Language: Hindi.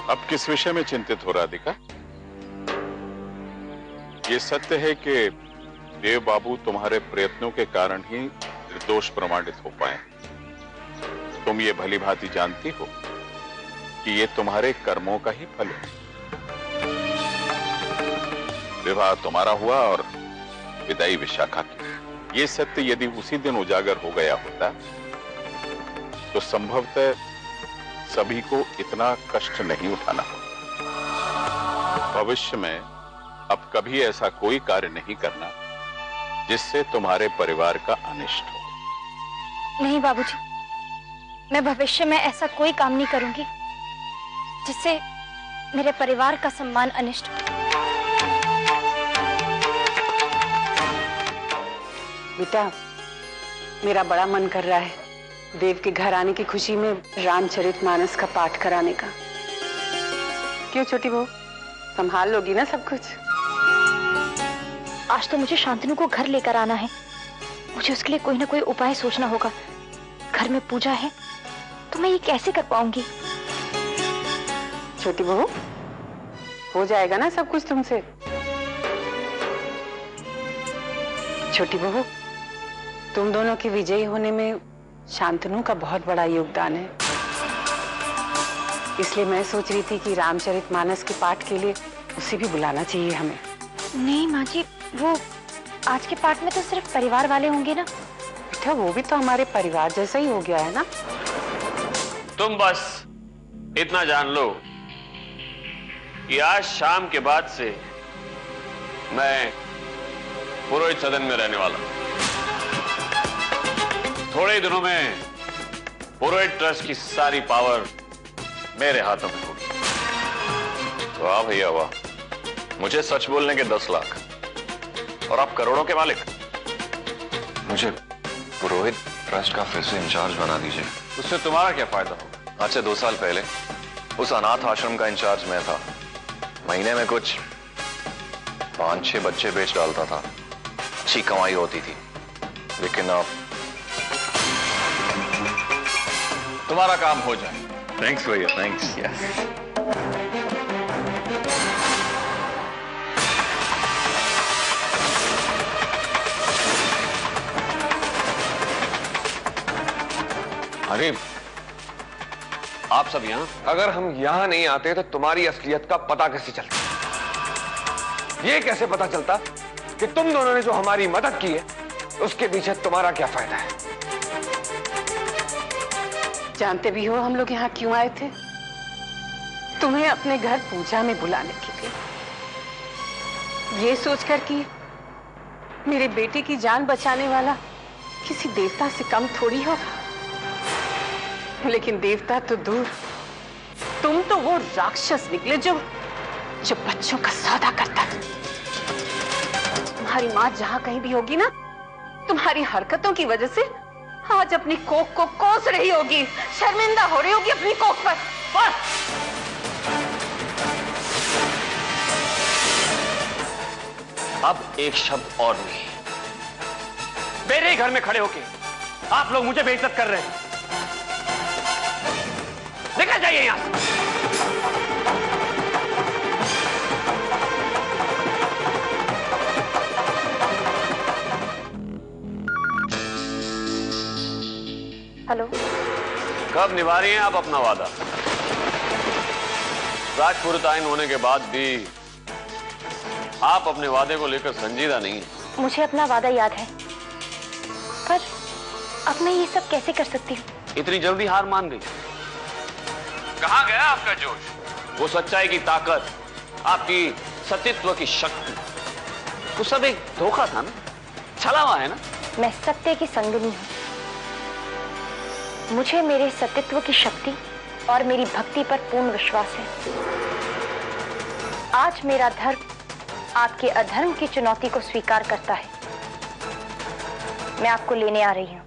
अब किस विषय में चिंतित हो राधिका? ये सत्य है कि देव बाबू तुम्हारे प्रयत्नों के कारण ही निर्दोष प्रमाणित हो पाए। तुम ये भली भांति जानती हो कि ये तुम्हारे कर्मों का ही फल है। विवाह तुम्हारा हुआ और विदाई विशाखा की। ये सत्य यदि उसी दिन उजागर हो गया होता तो संभवतः सभी को इतना कष्ट नहीं उठाना होता। भविष्य में अब कभी ऐसा कोई कार्य नहीं करना जिससे तुम्हारे परिवार का अनिष्ट हो। नहीं बाबूजी, मैं भविष्य में ऐसा कोई काम नहीं करूंगी जिससे मेरे परिवार का सम्मान अनिष्ट हो। बेटा, मेरा बड़ा मन कर रहा है देव के घर आने की खुशी में रामचरितमानस का पाठ कराने का। क्यों छोटी बहू, संभाल लोगी ना सब कुछ? आज तो मुझे शांतनु को घर लेकर आना है। मुझे उसके लिए कोई ना कोई उपाय सोचना होगा। घर में पूजा है तो मैं ये कैसे कर पाऊंगी? छोटी बहू, हो जाएगा ना सब कुछ तुमसे। छोटी बहू, तुम दोनों की विजयी होने में शांतनु का बहुत बड़ा योगदान है। इसलिए मैं सोच रही थी कि रामचरितमानस के पाठ के लिए उसे भी बुलाना चाहिए हमें। नहीं माँ जी, वो आज के पाठ में तो सिर्फ परिवार वाले होंगे ना। बेटा, वो भी तो हमारे परिवार जैसा ही हो गया है ना। तुम बस इतना जान लो कि आज शाम के बाद से मैं पुरोहित सदन में रहने वाला हूं। थोड़े ही दिनों में पुरोहित ट्रस्ट की सारी पावर मेरे हाथों में होगी। वाह भैया वाह, मुझे सच बोलने के 10 लाख और आप करोड़ों के मालिक। मुझे पुरोहित ट्रस्ट का फिर से इंचार्ज बना दीजिए। उससे तुम्हारा क्या फायदा होगा? आज से 2 साल पहले उस अनाथ आश्रम का इंचार्ज मैं था। महीने में कुछ 5-6 बच्चे बेच डालता था। अच्छी कमाई होती थी। लेकिन अब तुम्हारा काम हो जाए। थैंक्स भैया, थैंक्स। अरे आप सब यहाँ? अगर हम यहाँ नहीं आते तो तुम्हारी असलियत का पता कैसे चलता? ये कैसे पता चलता कि तुम दोनों ने जो हमारी मदद की है उसके पीछे तुम्हारा क्या फायदा है? जानते भी हो हम लोग यहाँ क्यों आए थे? तुम्हें अपने घर पूजा में बुलाने के लिए। ये सोचकर कि मेरे बेटे की जान बचाने वाला किसी देवता से कम थोड़ी होगा। लेकिन देवता तो दूर, तुम तो वो राक्षस निकले जो बच्चों का सौदा करता था। तुम्हारी माँ जहां कहीं भी होगी ना, तुम्हारी हरकतों की वजह से आज अपनी कोख को कोस रही होगी, शर्मिंदा हो रही होगी अपनी कोख पर। बस अब एक शब्द और नहीं। मेरे घर में खड़े होके आप लोग मुझे बेइज्जत कर रहे हैं। निकल जाइए यहां से। हेलो, कब निभा रही हैं आप अपना वादा? राजपुरोहित आइन होने के बाद भी आप अपने वादे को लेकर संजीदा नहीं है। मुझे अपना वादा याद है, पर अब मैं ये सब कैसे कर सकती हूँ? इतनी जल्दी हार मान गई? कहां गया आपका जोश, वो सच्चाई की ताकत, आपकी सतीत्व की शक्ति? वो सब एक धोखा था ना, छला हुआ है ना? मैं सत्य की संगिनी हूँ। मुझे मेरे सतीत्व की शक्ति और मेरी भक्ति पर पूर्ण विश्वास है। आज मेरा धर्म आपके अधर्म की चुनौती को स्वीकार करता है। मैं आपको लेने आ रही हूँ।